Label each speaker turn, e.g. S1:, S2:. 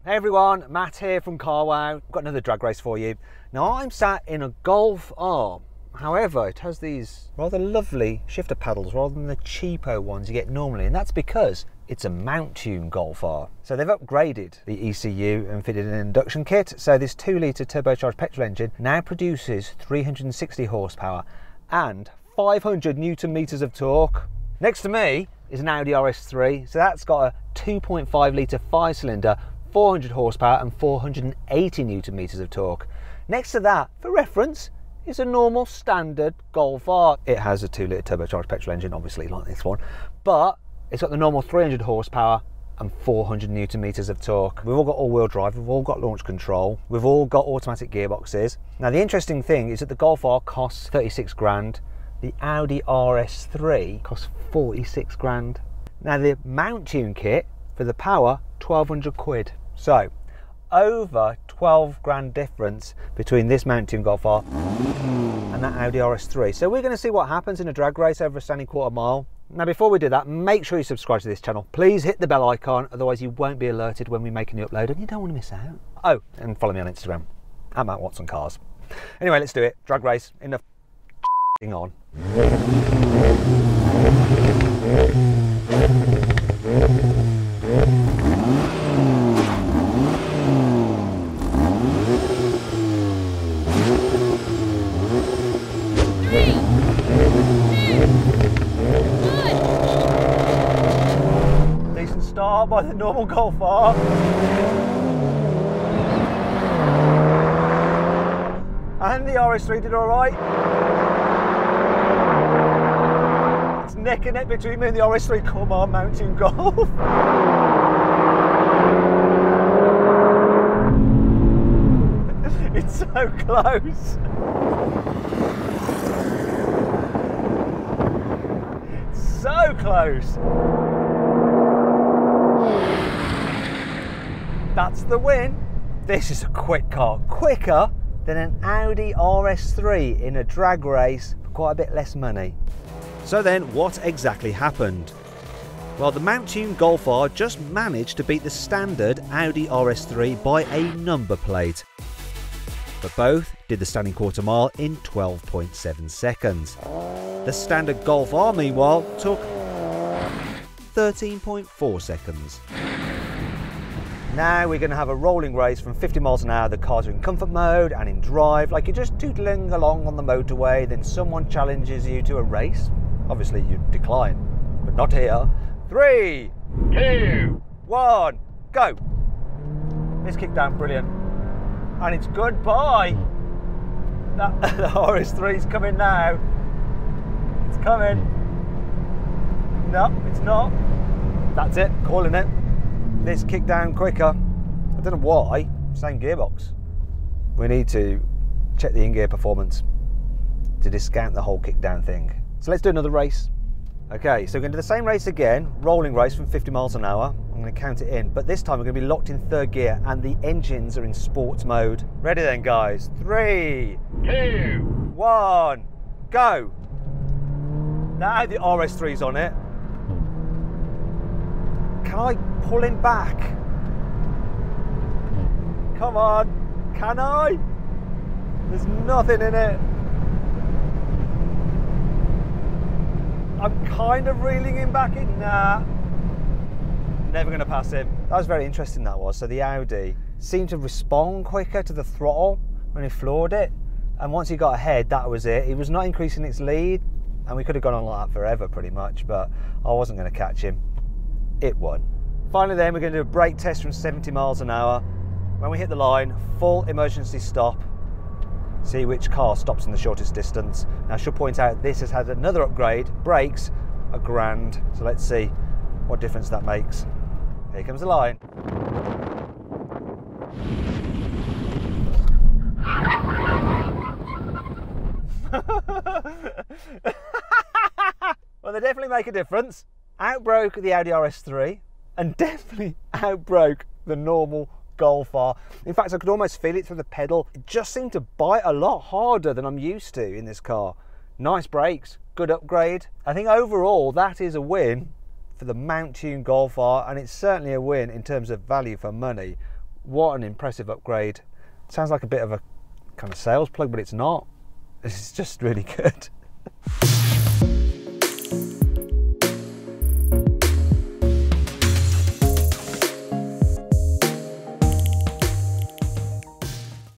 S1: Hey everyone, Matt here from CarWow. I've got another drag race for you. Now I'm sat in a Golf R. However, it has these rather lovely shifter paddles rather than the cheapo ones you get normally, and that's because it's a Mountune Golf R. So they've upgraded the ECU and fitted an induction kit. So this 2-litre turbocharged petrol engine now produces 360 horsepower and 500 Newton meters of torque. Next to me is an Audi RS3. So that's got a 2.5 litre 5-cylinder, 400 horsepower and 480 Newton meters of torque. Next to that, for reference, is a normal standard Golf R. It has a 2-litre turbocharged petrol engine, obviously like this one, but it's got the normal 300 horsepower and 400 Newton meters of torque. We've all got all-wheel drive, we've all got launch control, we've all got automatic gearboxes. Now the interesting thing is that the Golf R costs 36 grand, the Audi RS3 costs 46 grand. Now the Mountune kit for the power, 1200 quid. So over 12 grand difference between this Mountune Golf R and that Audi RS3. So we're going to see what happens in a drag race over a standing quarter mile. Now before we do that, make sure you subscribe to this channel. Please hit the bell icon, otherwise you won't be alerted when we make a new upload and you don't want to miss out. Oh, and follow me on Instagram, @MattWatsonCars. Anyway, let's do it. Drag race, enough on. Decent start by the normal Golf R. And the RS3 did alright. It's neck and neck between me and the RS3. Come on, Mountune Golf. It's so close. So close. That's the win. This is a quick car, quicker than an Audi RS3 in a drag race for quite a bit less money. So then what exactly happened? Well, the Mountune Golf R just managed to beat the standard Audi RS3 by a number plate. But both did the standing quarter mile in 12.7 seconds. The standard Golf R, meanwhile, took 13.4 seconds. Now we're going to have a rolling race from 50 miles an hour. The cars are in comfort mode and in drive, like you're just tootling along on the motorway, then someone challenges you to a race. Obviously you decline, but not here. 3, 2, 1, go! This kickdown, brilliant. And it's goodbye. The RS3's coming now. It's coming. No, it's not. That's it, calling it. This kicked down quicker. I don't know why, same gearbox. We need to check the in-gear performance to discount the whole kick down thing. So let's do another race. Okay, so we're going to do the same race again, rolling race from 50 miles an hour. I'm going to count it in, but this time we're going to be locked in third gear and the engines are in sports mode. Ready then, guys? 3, 2, 1, go! Now the RS3's on it. Can I pull him back? Come on, can I? There's nothing in it. I'm kind of reeling him back in. Nah, never going to pass him. That was very interesting, that was. So the Audi seemed to respond quicker to the throttle when he floored it, and once he got ahead, that was it. He was not increasing its lead, and we could have gone on like that forever pretty much, but I wasn't going to catch him. It won. Finally then, we're going to do a brake test from 70 miles an hour. When we hit the line, full emergency stop. See which car stops in the shortest distance. Now I should point out this has had another upgrade. Brakes are grand. So let's see what difference that makes. Here comes the line. Well, they definitely make a difference. Outbroke the Audi RS3 and definitely outbroke the normal Golf R. In fact, I could almost feel it through the pedal. It just seemed to bite a lot harder than I'm used to in this car. Nice brakes, good upgrade. I think overall that is a win for the Mountune Golf R, and it's certainly a win in terms of value for money. What an impressive upgrade. Sounds like a bit of a kind of sales plug, but it's not. This is just really good.